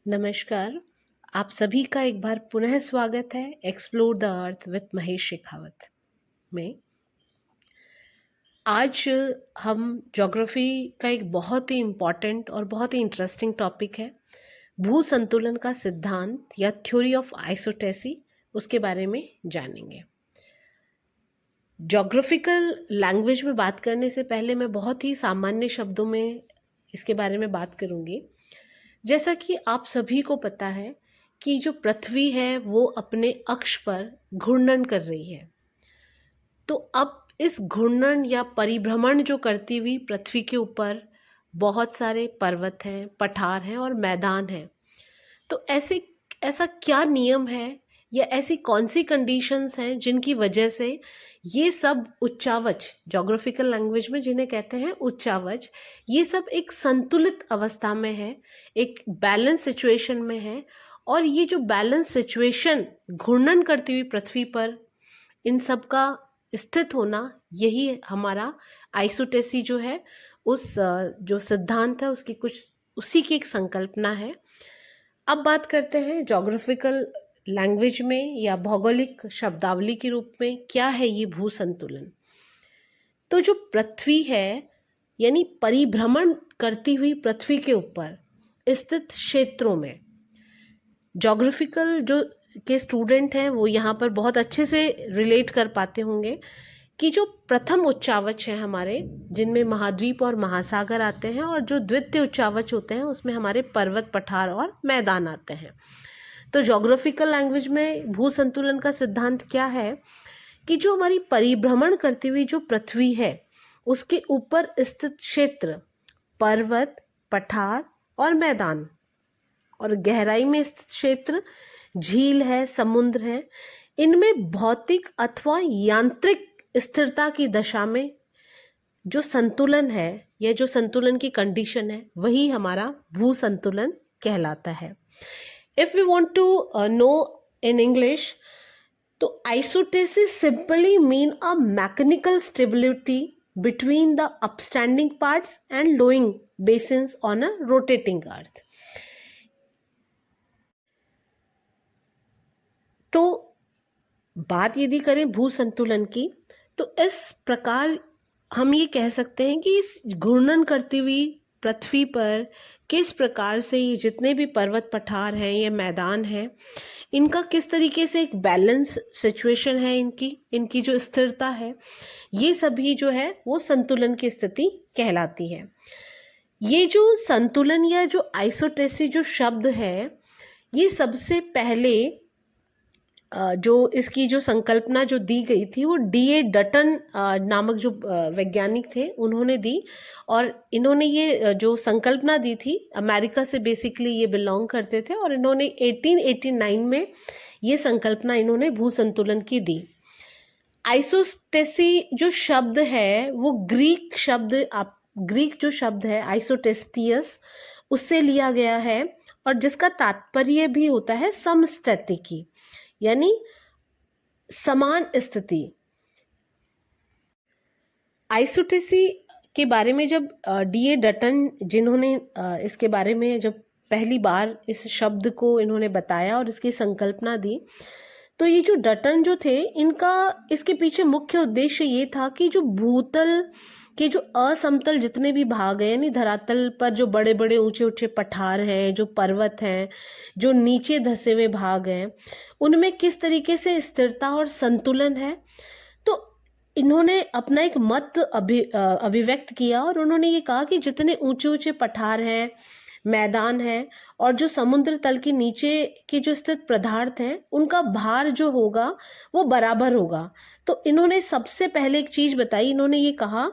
नमस्कार। आप सभी का एक बार पुनः स्वागत है explore the earth with Mahesh Shekhawat में। आज हम ज्योग्राफी का एक बहुत ही इम्पॉर्टेंट और बहुत ही इंटरेस्टिंग टॉपिक है, भू संतुलन का सिद्धांत या थ्योरी ऑफ आइसोटेसी, उसके बारे में जानेंगे। ज्योग्राफिकल लैंग्वेज में बात करने से पहले मैं बहुत ही सामान्य शब्दों में इसके बारे में बात करूंगी। जैसा कि आप सभी को पता है कि जो पृथ्वी है वो अपने अक्ष पर घूर्णन कर रही है। तो अब इस घूर्णन या परिभ्रमण जो करती हुई पृथ्वी के ऊपर बहुत सारे पर्वत हैं, पठार हैं और मैदान हैं। तो ऐसा क्या नियम है या ऐसी कौन सी कंडीशंस हैं जिनकी वजह से ये सब उच्चावच, ज्योग्राफिकल लैंग्वेज में जिन्हें कहते हैं उच्चावच, ये सब एक संतुलित अवस्था में है, एक बैलेंस सिचुएशन में है। और ये जो बैलेंस सिचुएशन घूर्णन करती हुई पृथ्वी पर इन सब का स्थित होना, यही हमारा आइसोटेसी जो है, उस जो सिद्धांत है उसकी कुछ उसी की एक संकल्पना है। अब बात करते हैं ज्योग्राफिकल लैंग्वेज में या भौगोलिक शब्दावली के रूप में क्या है ये भू संतुलन। तो जो पृथ्वी है यानी परिभ्रमण करती हुई पृथ्वी के ऊपर स्थित क्षेत्रों में, ज्योग्राफिकल जो के स्टूडेंट हैं वो यहाँ पर बहुत अच्छे से रिलेट कर पाते होंगे कि जो प्रथम उच्चावच हैं हमारे, जिनमें महाद्वीप और महासागर आते हैं, और जो द्वितीय उच्चावच होते हैं उसमें हमारे पर्वत, पठार और मैदान आते हैं। तो ज्योग्राफिकल लैंग्वेज में भू संतुलन का सिद्धांत क्या है कि जो हमारी परिभ्रमण करती हुई जो पृथ्वी है उसके ऊपर स्थित क्षेत्र, पर्वत, पठार और मैदान, और गहराई में स्थित क्षेत्र, झील है, समुद्र है, इनमें भौतिक अथवा यांत्रिक स्थिरता की दशा में जो संतुलन है या जो संतुलन की कंडीशन है वही हमारा भू संतुलन कहलाता है। If we want to know in English, तो isostasis simply mean a mechanical stability between the upstanding parts and lowing basins on a rotating earth. तो बात यदि करें भू संतुलन की, तो इस प्रकार हम ये कह सकते हैं कि इस घूर्णन करती हुई पृथ्वी पर किस प्रकार से ये जितने भी पर्वत, पठार हैं, ये मैदान हैं, इनका किस तरीके से एक बैलेंस सिचुएशन है, इनकी जो स्थिरता है, ये सभी जो है वो संतुलन की स्थिति कहलाती है। ये जो संतुलन या जो आइसोटेसी जो शब्द है, ये सबसे पहले जो इसकी जो संकल्पना जो दी गई थी वो D.A. डटन नामक जो वैज्ञानिक थे उन्होंने दी। और इन्होंने ये जो संकल्पना दी थी, अमेरिका से बेसिकली ये बिलोंग करते थे, और इन्होंने 1889 में ये संकल्पना इन्होंने भू संतुलन की दी। आइसोटेसी जो शब्द है वो ग्रीक जो शब्द है आइसोटेस्टियस, उससे लिया गया है, और जिसका तात्पर्य भी होता है समस्थिति, यानी समान स्थिति। आइसोटेसी के बारे में जब D.A. डटन, जिन्होंने इसके बारे में जब पहली बार इस शब्द को इन्होंने बताया और इसकी संकल्पना दी, तो ये जो डटन जो थे, इनका इसके पीछे मुख्य उद्देश्य ये था कि जो भूतल के जो असमतल जितने भी भाग हैं, यानी धरातल पर जो बड़े बड़े ऊंचे ऊंचे पठार हैं, जो पर्वत हैं, जो नीचे धंसे हुए भाग हैं, उनमें किस तरीके से स्थिरता और संतुलन है। तो इन्होंने अपना एक मत अभिव्यक्त किया, और उन्होंने ये कहा कि जितने ऊंचे ऊंचे पठार हैं, मैदान है, और जो समुद्र तल के नीचे के जो स्थित पदार्थ हैं, उनका भार जो होगा वो बराबर होगा। तो इन्होंने सबसे पहले एक चीज बताई, इन्होंने ये कहा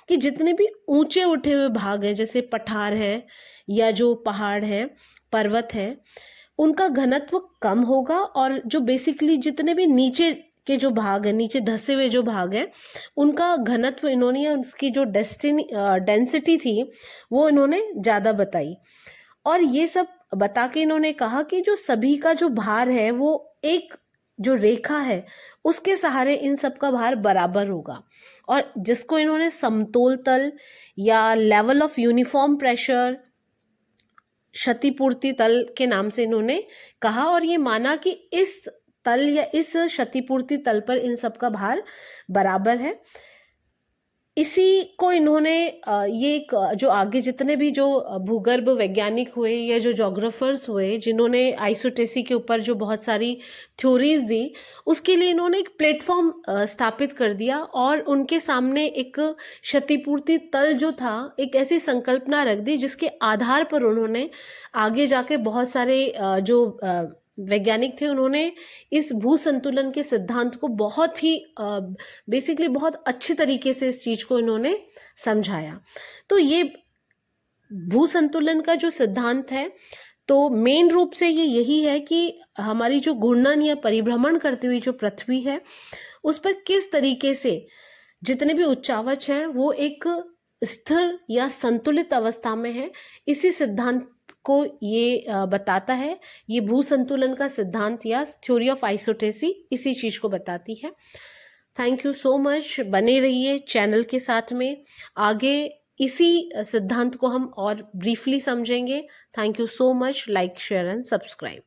कि जितने भी ऊंचे उठे हुए भाग हैं, जैसे पठार हैं या जो पहाड़ हैं, पर्वत हैं, उनका घनत्व कम होगा, और जो बेसिकली जितने भी नीचे के जो भाग हैं, नीचे धंसे हुए जो भाग हैं, उनका घनत्व इन्होंने या उसकी जो डेंसिटी थी वो इन्होंने ज़्यादा बताई। और ये सब बता के इन्होंने कहा कि जो सभी का जो भार है वो एक जो रेखा है उसके सहारे इन सब का भार बराबर होगा, और जिसको इन्होंने समतोल तल या लेवल ऑफ यूनिफॉर्म प्रेशर क्षतिपूर्ति तल के नाम से इन्होंने कहा, और ये माना कि इस तल या इस क्षतिपूर्ति तल पर इन सब का भार बराबर है। इसी को इन्होंने ये एक जो आगे जितने भी जो भूगर्भ वैज्ञानिक हुए या जो जोग्राफर्स हुए जिन्होंने आइसोटेसी के ऊपर जो बहुत सारी थ्योरीज दी, उसके लिए इन्होंने एक प्लेटफॉर्म स्थापित कर दिया और उनके सामने एक क्षतिपूर्ति तल जो था एक ऐसी संकल्पना रख दी जिसके आधार पर उन्होंने आगे जाके बहुत सारे जो वैज्ञानिक थे उन्होंने इस भू संतुलन के सिद्धांत को बहुत ही बेसिकली बहुत अच्छी तरीके से इस चीज को इन्होंने समझाया। तो ये भू संतुलन का जो सिद्धांत है, तो मेन रूप से ये यही है कि हमारी जो घूर्णन या परिभ्रमण करती हुई जो पृथ्वी है उस पर किस तरीके से जितने भी उच्चावच हैं वो एक स्थिर या संतुलित अवस्था में है। इसी सिद्धांत को ये बताता है, ये भू संतुलन का सिद्धांत या थ्योरी ऑफ आइसोटेसी इसी चीज को बताती है। थैंक यू सो मच, बने रहिए चैनल के साथ में, आगे इसी सिद्धांत को हम और ब्रीफली समझेंगे। Thank you so much, like share and subscribe.